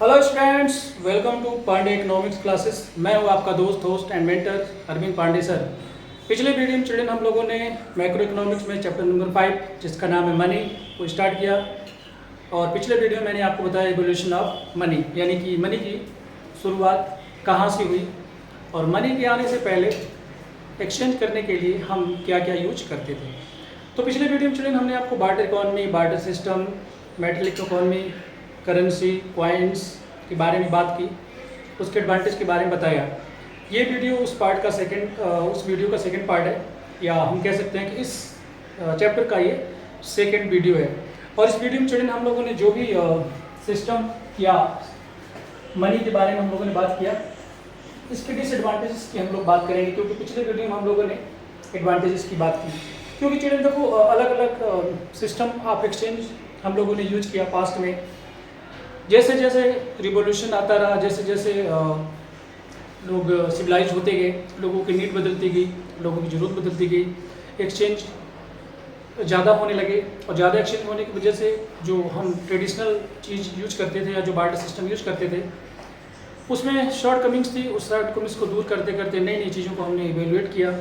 Hello students, welcome to Pandey economics classes. मैं हूं आपका दोस्त host and mentor Arvind Pandey sir. पिछले वीडियो में चिल्ड्रन हम लोगों ने मैक्रो इकोनॉमिक्स में चैप्टर नंबर 5 जिसका नाम है मनी को स्टार्ट किया। और पिछले वीडियो में मैंने आपको बताया इवोल्यूशन ऑफ मनी, यानी कि मनी की शुरुआत कहाँ से हुई और मनी के आने से पहले एक्सचेंज करने के लिए हम क्या क्या यूज करते थे। तो पिछले वीडियो में चिल्ड्रन हमने आपको barter economy, barter system, metallic economy, currency, coins के बारे में बात की, उसके एडवांटेज के बारे में बताया। ये वीडियो उस वीडियो का सेकंड पार्ट है, या हम कह सकते हैं कि इस चैप्टर का ये सेकंड वीडियो है। और इस वीडियो में चिल्ड्रन हम लोगों ने जो भी सिस्टम या मनी के बारे में हम लोगों ने बात किया, इसके डिसएडवांटेजेस की हम लोग बात करेंगे, क्योंकि पिछले वीडियो में हम लोगों ने एडवांटेजेस की बात की। क्योंकि चिल्ड्रन देखो, अलग अलग सिस्टम ऑफ एक्सचेंज हम लोगों ने यूज किया पास्ट में। जैसे जैसे रिवॉल्यूशन आता रहा, जैसे जैसे लोग सिविलाइज होते गए, लोगों की नीड बदलती गई, लोगों की ज़रूरत बदलती गई, एक्सचेंज ज़्यादा होने लगे। और ज़्यादा एक्सचेंज होने की वजह से जो हम ट्रेडिशनल चीज़ यूज करते थे या जो बार्टर सिस्टम यूज करते थे, उसमें शॉर्ट कमिंग्स थी। उस शॉर्ट कमिंग्स को दूर करते करते नई नई चीज़ों को हमने इवेल्युएट किया,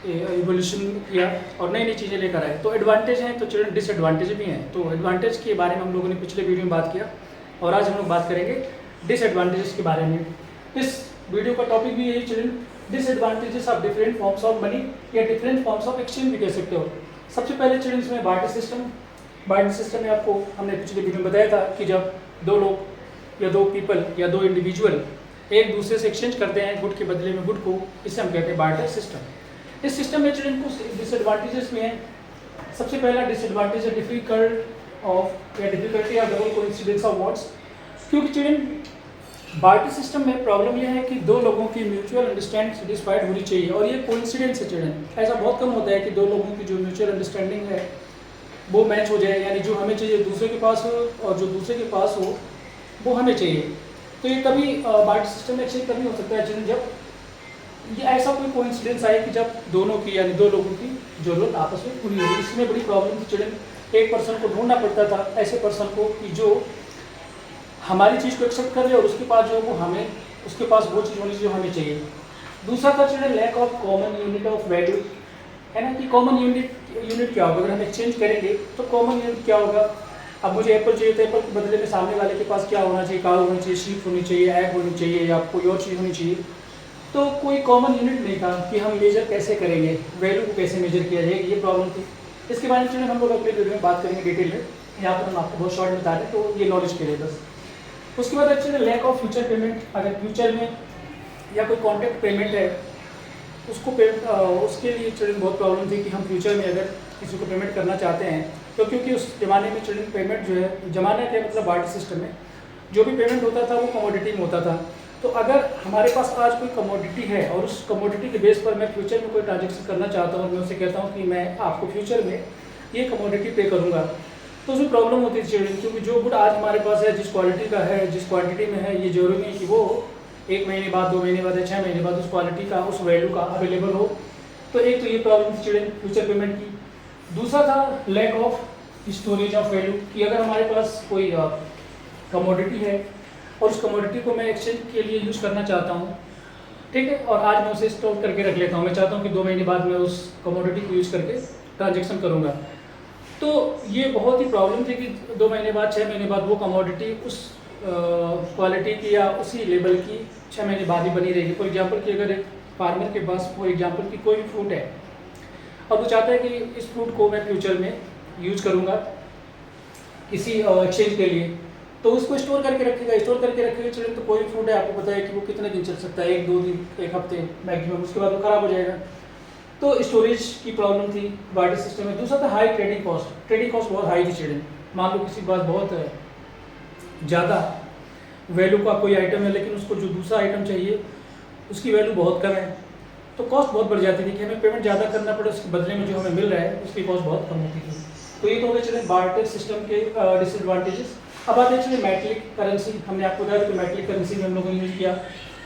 इवोल्यूशन किया और नई नई चीज़ें लेकर आए। तो एडवांटेज हैं तो चिल्ड्रन डिसएडवांटेज भी हैं। तो एडवांटेज के बारे में हम लोगों ने पिछले वीडियो में बात किया और आज हम लोग बात करेंगे डिसएडवांटेजेस के बारे में। इस वीडियो का टॉपिक भी यही children, disadvantages of different forms of money या डिफरेंट फॉर्म्स ऑफ एक्सचेंज भी कह सकते हो। सबसे पहले चिल्ड्रन इसमें बार्टर सिस्टम में आपको हमने पिछले वीडियो में बताया था कि जब दो लोग या दो पीपल या दो इंडिविजुअल एक दूसरे से एक्सचेंज करते हैं गुड के बदले में गुड को, इसे हम कहते हैं बार्टर सिस्टम। इस सिस्टम में चिल्ड्रन कुछ डिसएडवांटेजेस में है। सबसे पहला डिसएडवांटेज है difficulty of double coincidence of words. क्योंकि चिल्ड्रन बार्टर सिस्टम में प्रॉब्लम यह है कि दो लोगों की म्यूचुअल अंडरस्टैंडिंग सेटिस्फाइड होनी चाहिए, और ये कोइंसिडेंस है चिल्ड्रन। ऐसा बहुत कम होता है कि दो लोगों की जो म्यूचुअल अंडरस्टैंडिंग है वो मैच हो जाए, यानी जो हमें चाहिए दूसरे के पास हो और जो दूसरे के पास हो वो हमें चाहिए। तो ये कभी बार्टर सिस्टम में एक्सचेंज कभी हो सकता है चिल्ड्रन जब ये ऐसा कोई कोइंसिडेंस आए कि जब दोनों की यानी दो लोगों की जरूरत आपस में पूरी होगी। इसमें बड़ी प्रॉब्लम थी चिल्ड्रन, एक पर्सन को ढूंढना पड़ता था ऐसे पर्सन को कि जो हमारी चीज़ को एक्सेप्ट कर ले और उसके पास जो वो हमें उसके पास वो चीज़ होनी चाहिए जो हमें चाहिए। दूसरा था children lack of common unit of value, है ना, कि कॉमन यूनिट क्या होगा। अगर हम एक्सचेंज करेंगे तो कॉमन यूनिट क्या होगा। अब मुझे एप्पल चाहिए तो एप्पल के बदले में सामने वाले के पास क्या होना चाहिए, काऊ होनी चाहिए, शीप होनी चाहिए, एग होनी चाहिए या कोई और चीज़ होनी चाहिए। तो कोई कॉमन यूनिट नहीं था कि हम मेजर कैसे करेंगे, वैल्यू को कैसे मेजर किया जाएगा, ये प्रॉब्लम थी। इसके बारे में हम लोग अगले वीडियो में बात करेंगे डिटेल में। यहाँ पर हम आपको बहुत शॉर्ट बता दें तो ये नॉलेज के लिए बस। उसके बाद actually lack of future payment. अगर फ्यूचर में या कोई कॉन्ट्रैक्ट पेमेंट है उसके लिए चिल्ड्रन बहुत प्रॉब्लम थी कि हम फ्यूचर में अगर किसी को पेमेंट करना चाहते हैं तो, क्योंकि उस ज़माने में चिल्ड्रन पेमेंट जो है, ज़माने के मतलब बार्टर सिस्टम में जो भी पेमेंट होता था वो कमोडिटी में होता था। तो अगर हमारे पास आज कोई कमोडिटी है और उस कमोडिटी के बेस पर मैं फ्यूचर में कोई ट्रांजेक्शन करना चाहता हूँ और मैं उससे कहता हूँ कि मैं आपको फ्यूचर में ये कमोडिटी पे करूँगा, तो उसमें प्रॉब्लम होती है चिल्ड्रन। क्योंकि जो गुड आज हमारे पास है, जिस क्वालिटी का है, जिस क्वांटिटी में है, ये जरूरी नहीं कि वो 1 महीने बाद, 2 महीने बाद या 6 महीने बाद उस क्वालिटी का, उस वैल्यू का अवेलेबल हो। तो एक तो ये प्रॉब्लम थी चिल्ड्रन फ्यूचर पेमेंट की। दूसरा था lack of storage of value, कि अगर हमारे पास कोई कमोडिटी है और उस कमोडिटी को मैं एक्सचेंज के लिए यूज़ करना चाहता हूँ, ठीक है, और आज मैं उसे स्टोर करके रख लेता हूँ, मैं चाहता हूँ कि 2 महीने बाद मैं उस कमोडिटी को यूज़ करके ट्रांजेक्शन करूँगा। तो ये बहुत ही प्रॉब्लम थी कि 2 महीने बाद, 6 महीने बाद वो कमोडिटी उस क्वालिटी की या उसी लेवल की 6 महीने बाद ही बनी रहेगी। फॉर एग्जाम्पल कि अगर एक फार्मर के पास फॉर एग्जाम्पल की कोई भी फ्रूट है और वो चाहता है कि इस फ्रूट को मैं फ्यूचर में यूज करूँगा किसी एक्सचेंज के लिए, तो उसको स्टोर करके रखेगा चिल्ड्रन। तो कोई फ्रूट है, आपको पता है कि वो कितने दिन चल सकता है, 1-2 दिन, 1 हफ्ते मैक्सिमम, उसके बाद वो खराब हो जाएगा। तो स्टोरेज की प्रॉब्लम थी बार्टर सिस्टम में। दूसरा था हाई ट्रेडिंग कॉस्ट बहुत हाई थी चिल्ड्रन। मान लो किसी के पास बहुत ज़्यादा वैल्यू का कोई आइटम है, लेकिन उसको जो दूसरा आइटम चाहिए उसकी वैल्यू बहुत कम है, तो कॉस्ट बहुत बढ़ जाती थी कि हमें पेमेंट ज़्यादा करना पड़े, उसके बदले में जो हमें मिल रहा है उसकी कॉस्ट बहुत कम होती थी। तो ये तो हो गए चिल्ड्रन बार्टर सिस्टम के डिसएडवांटेजेस। अब आते हैं मैट्रिक करेंसी। हमने आपको बताया कि मैट्रिक करेंसी में हम लोगों ने यूज किया।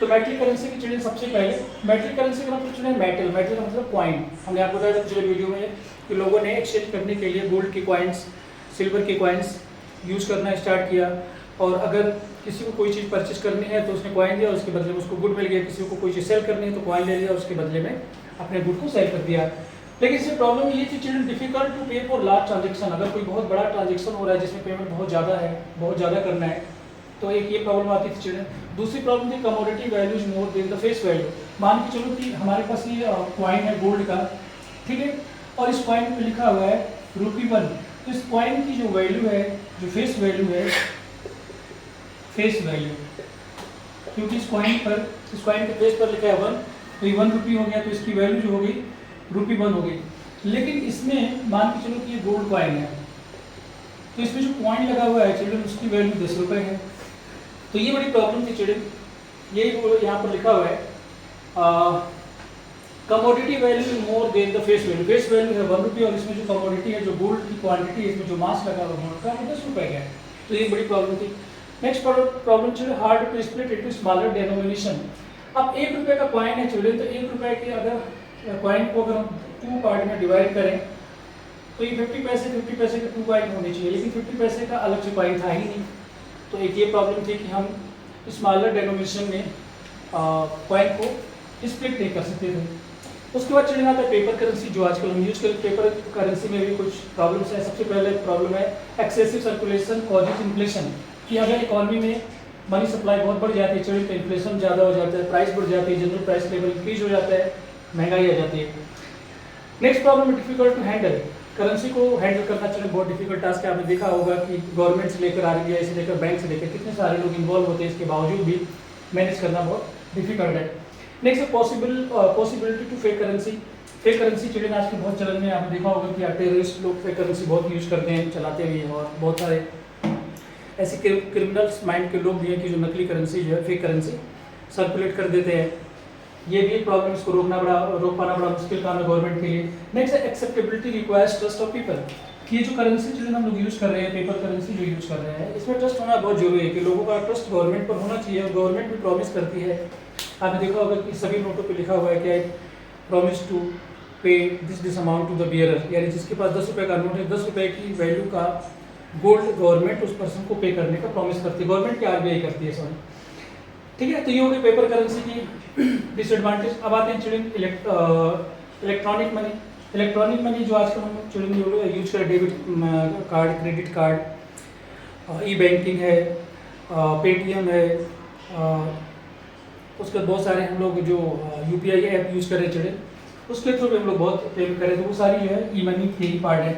तो मैट्रिक करेंसी की चिल्ड्रन सबसे पहले, मैट्रिक करेंसी का मतलब चिल्ड्रन मेटल का मतलब कॉइन। हमने आपको बताया था पिछले वीडियो में कि लोगों ने एक्सचेंज करने के लिए गोल्ड के कॉइन्स, सिल्वर के कॉइन्स यूज करना स्टार्ट किया। और अगर किसी को कोई चीज़ परचेज करनी है तो उसने कॉइन दिया, उसके बदले में उसको गुड मिल गया। किसी को कोई चीज़ सेल करनी है तो कॉइन ले लिया, उसके बदले में अपने गुड को सेल कर दिया। लेकिन इससे प्रॉब्लम ये थी चिल्ड्रन डिफिकल्ट टू पे फॉर लार्ज ट्रांजेक्शन। अगर कोई बहुत बड़ा ट्रांजेक्शन हो रहा है जिसमें पेमेंट बहुत ज़्यादा है, बहुत ज़्यादा करना है, तो एक ये प्रॉब्लम आती थी चिल्ड्रन। दूसरी प्रॉब्लम थी commodity values more than the face value. मान के चलो कि हमारे पास ये कॉइन है गोल्ड का, ठीक है, और इस कॉइन पे लिखा हुआ है ₹1। तो इस कॉइन की जो वैल्यू है, जो फेस वैल्यू है, फेस वैल्यू, क्योंकि इस कॉइन के फेस पर लिखा है 1, तो ये ₹1 हो गया, तो इसकी वैल्यू जो होगी ₹1 हो गई। लेकिन इसमें मान के चलो कि ये गोल्ड कॉइन है, तो इसमें जो कॉइन लगा हुआ है चिल्ड्रन उसकी वैल्यू ₹10 है। तो ये बड़ी प्रॉब्लम थी चिल्ड्रन। यही यहाँ पर लिखा हुआ है commodity value more than the face value. Face value है ₹1 और इसमें जो कमोडिटी है, जो गोल्ड की क्वांटिटी है, इसमें जो मास लगा हुआ गोल्ड का, वो ₹10 का है। तो ये बड़ी प्रॉब्लम थी। Next problem children, hard to split into smaller denomination. अब ₹1 का कॉइन है चिल्ड्रन, तो ₹1 के अगर कॉइन को अगर हम 2 पार्ट में डिवाइड करें तो ये 50 पैसे के 2 कॉइन होने चाहिए, लेकिन 50 पैसे का अलग से कॉइन था ही नहीं। तो एक ये प्रॉब्लम थी कि हम स्मॉलर डेनोमिनेशन में कॉइन को स्प्लिट नहीं कर सकते थे। उसके बाद चलिए आता है पेपर करेंसी, जो आजकल हम यूज़ करते हैं। पेपर करेंसी में भी कुछ प्रॉब्लम्स हैं। सबसे पहले प्रॉब्लम है एक्सेसिव सर्कुलेशन कॉजेज इन्फ्लेशन, कि अगर इकॉनमी में मनी सप्लाई बहुत बढ़ जाती है चलिए तो इन्फ्लेशन ज़्यादा हो जाता है, प्राइस बढ़ जाती है, जनरल प्राइस लेवल इंक्रीज हो जाता है, महंगाई आ जाती है। नेक्स्ट प्रॉब्लम है डिफिकल्ट टू हैंडल। करेंसी को हैंडल करना चलिए बहुत डिफिकल्ट टास्क है। आपने देखा होगा कि गवर्नमेंट से लेकर RBI से लेकर बैंक से लेकर कितने सारे लोग इन्वॉल्व होते हैं, इसके बावजूद भी मैनेज करना बहुत डिफिकल्ट है। नेक्स्ट है possibility to fake currency. Fake currency children आजकल बहुत चलन में, आपने देखा होगा कि टेररिस्ट लोग फेक करेंसी बहुत यूज़ करते हैं, चलाते भी हैं, और बहुत सारे ऐसे क्रिमिनल्स माइंड के लोग भी हैं कि जो नकली करेंसी जो है, फेक करेंसी सर्कुलेट कर देते हैं। ये भी एक प्रॉब्लम, इसको रोक पाना बड़ा मुश्किल काम है गवर्नमेंट के लिए। नेक्स्ट है acceptability requires trust of people, कि ये जो करेंसी चिल्ड्रन हम लोग यूज़ कर रहे हैं, पेपर करेंसी जो यूज़ कर रहे हैं, इसमें ट्रस्ट होना बहुत जरूरी है, कि लोगों का ट्रस्ट गवर्नमेंट पर होना चाहिए। और गवर्नमेंट भी प्रॉमिस करती है, आपने देखा होगा कि सभी नोटों पे लिखा हुआ है कि promise to pay this amount to the bearer, यानी जिसके पास ₹10 का नोट है, ₹10 की वैल्यू का गोल्ड गवर्नमेंट उस पर्सन को पे करने का प्रॉमिस करती है, गवर्नमेंट की RBI करती है, सॉरी, ठीक है। तो ये हो गई पेपर करेंसी की डिसएडवांटेज। अब आते हैं children electronic money. Electronic money जो आजकल हम चिल्ड्रन यूज करें, डेबिट कार्ड, क्रेडिट कार्ड, ई बैंकिंग है, पेटीएम है, उसके बहुत सारे हम लोग जो UPI ऐप यूज़ करें चिल्ड्रन, उसके थ्रू भी हम लोग बहुत पेमेंट करें, तो वो सारी जो है ई मनी के ही पार्ट है।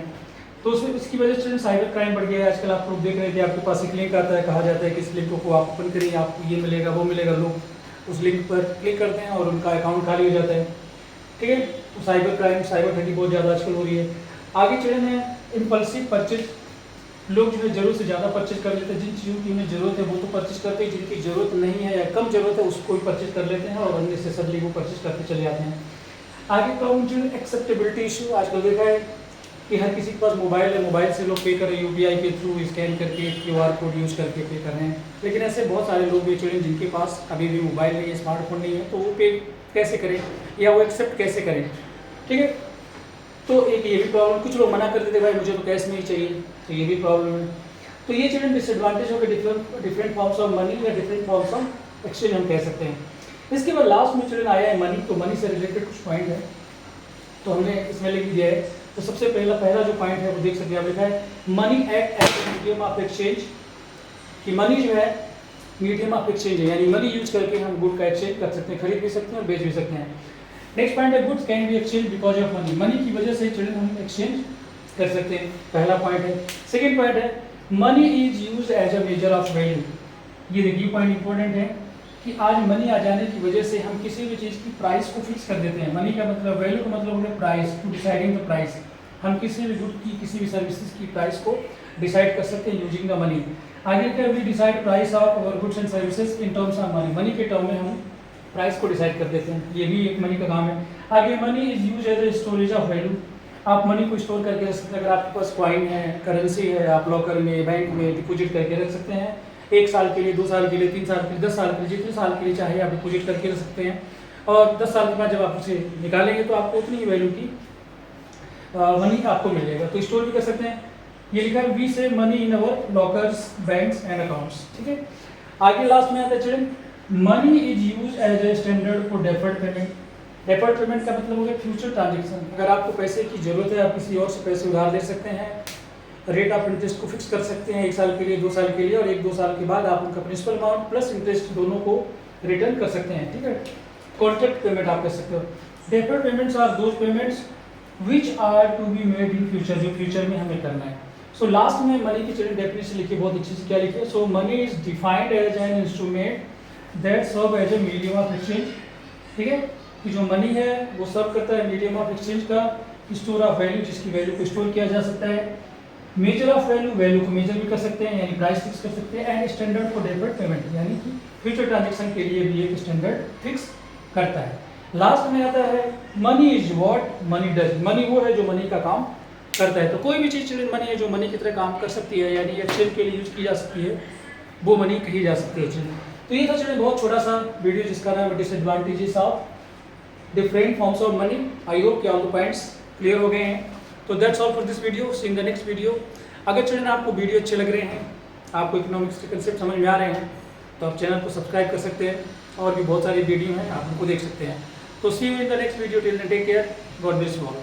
तो इसकी वजह से साइबर क्राइम बढ़ गया है। आजकल आप लोग देख रहे हैं कि आपके पास एक लिंक आता है, कहा जाता है कि इस लिंक को आप ओपन करिए, आपको ये मिलेगा वो मिलेगा, लोग उस लिंक पर क्लिक करते हैं और उनका अकाउंट खाली हो जाता है, ठीक है। तो साइबर क्राइम, साइबर ठगी बहुत ज़्यादा आजकल हो रही है। आगे चिल्ड्रन है इम्पल्सिव परचेज। लोग जो है ज़रूरत से ज़्यादा परचेज कर लेते हैं, जिन चीज़ों की उन्हें ज़रूरत है वो तो परचेज करते हैं, जिनकी ज़रूरत नहीं है या कम ज़रूरत है उसको भी परचेज कर लेते हैं और अननेसेसरली वो परचेज करते चले जाते हैं। आगे प्रॉब्लम जो एक्सेप्टेबिलिटी इशू, आजकल देखा है कि हर किसी के पास मोबाइल है, मोबाइल से लोग पे कर रहे हैं, UPI के थ्रू स्कैन करके, QR कोड यूज़ करके पे कर रहे हैं। लेकिन ऐसे बहुत सारे लोग भी चिल्ड्रन जिनके पास अभी भी मोबाइल नहीं है, स्मार्टफोन नहीं है, तो वो पे कैसे करें या वो एक्सेप्ट कैसे करें, ठीक है। तो एक ये भी प्रॉब्लम, कुछ लोग मना कर देते भाई मुझे तो कैश नहीं चाहिए, तो ये भी प्रॉब्लम है। तो ये चिल्ड्रन डिसएडवांटेज हो गए डिफरेंट फॉर्म्स ऑफ मनी या डिफरेंट फॉर्म्स ऑफ एक्सचेंज हम कह सकते हैं। इसके बाद लास्ट में चिल्ड्रन आया है मनी। तो मनी से रिलेटेड कुछ पॉइंट है, तो हमने इसमें लिख दिया है। तो सबसे पहला जो पॉइंट है वो देख सकते हैं, आप लिखा है money act as a medium of exchange, कि मनी जो है मीडियम ऑफ एक्सचेंज है, यानी मनी यूज करके हम गुड का एक्सचेंज कर सकते हैं, खरीद भी सकते हैं और बेच भी सकते हैं। नेक्स्ट पॉइंट है goods can be exchange because of money, money की वजह से चिल्ड्रन हम एक्सचेंज कर सकते हैं, पहला पॉइंट है। सेकेंड पॉइंट है money is use as a measure of value. ये देखिए पॉइंट इंपॉर्टेंट है कि आज मनी आ जाने की वजह से हम किसी भी चीज़ की प्राइस को फिक्स कर देते हैं। मनी का मतलब, वैल्यू का मतलब होगा price, to deciding the price. हम किसी भी गुड की, किसी भी सर्विसेज की प्राइस को डिसाइड कर सकते हैं यूजिंग द मनी। आगे क्या, we decide price of our goods and services in terms of money, money के टर्म में हम प्राइस को डिसाइड कर देते हैं, ये भी एक मनी का काम है। आगे money is use as a storage of value, आप मनी को स्टोर करके रख सकते हैं। अगर आपके पास कॉइन है, करेंसी है, आप लॉकर में, बैंक में डिपोजिट करके रख सकते हैं, 1 साल के लिए, 2 साल के लिए, 3 साल के लिए, 10 साल के लिए, जितने साल के लिए चाहे आप डिपोजिट करके रख सकते हैं। और 10 साल के बाद जब आप उसे निकालेंगे तो आपको उतनी ही वैल्यू की मनी आपको मिल जाएगा, तो स्टोर भी कर सकते हैं। ये लिखा है we save money in our lockers, banks and accounts, ठीक है। आगे लास्ट में आता है children, money is use as a standard for deferred payment. Deferred payment का मतलब हो गया फ्यूचर ट्रांजेक्शन। अगर आपको पैसे की ज़रूरत है, आप किसी और से पैसे उधार ले सकते हैं, रेट ऑफ इंटरेस्ट को फिक्स कर सकते हैं 1 साल के लिए, 2 साल के लिए, और 1-2 साल के बाद आप उनका प्रिंसिपल अमाउंट प्लस इंटरेस्ट दोनों को रिटर्न कर सकते हैं, ठीक है। कॉन्ट्रैक्ट पेमेंट आप कर सकते हो। Deferred payments are those payments which are to be made in future, जो फ्यूचर में हमें करना है। सो लास्ट में मनी की चिल्ड्रन डेफिनेशन लिखी बहुत अच्छी से, क्या लिखी? So money is defined as an instrument that serve as a medium of exchange, ठीक है। कि जो मनी है वो सर्व करता है मीडियम ऑफ एक्सचेंज का, स्टोर ऑफ वैल्यू, जिसकी वैल्यू को स्टोर किया जा सकता है, मेजर ऑफ वैल्यू, वैल्यू को मेजर भी कर सकते हैं यानी प्राइस फिक्स कर सकते हैं, and standard for deferred payment यानी कि फ्यूचर ट्रांजेक्शन के लिए भी एक स्टैंडर्ड फिक्स करता है। लास्ट में आता है money is what money does. Money वो है जो मनी का काम करता है। तो कोई भी चीज़ चिल्ड्रन मनी है जो मनी की तरह काम कर सकती है, यानी एक्सचेंज के लिए यूज की जा सकती है, वो मनी कही जा सकती है चिल्ड्रन। तो ये था चिल्ड्रन बहुत छोटा सा वीडियो जिसका नाम है disadvantages of different forms of money. I hope कि ऑल द पॉइंट्स क्लियर हो गए हैं। तो that's all for this video, see in the next video. अगर चिल्ड्रन आपको वीडियो अच्छे लग रहे हैं, आपको इकोनॉमिक्स के कंसेप्ट समझ में आ रहे हैं, तो आप चैनल को सब्सक्राइब कर सकते हैं, और भी बहुत सारी वीडियो हैं आप उनको देख सकते हैं। तो see you in the next video, till then take care, God bless you all.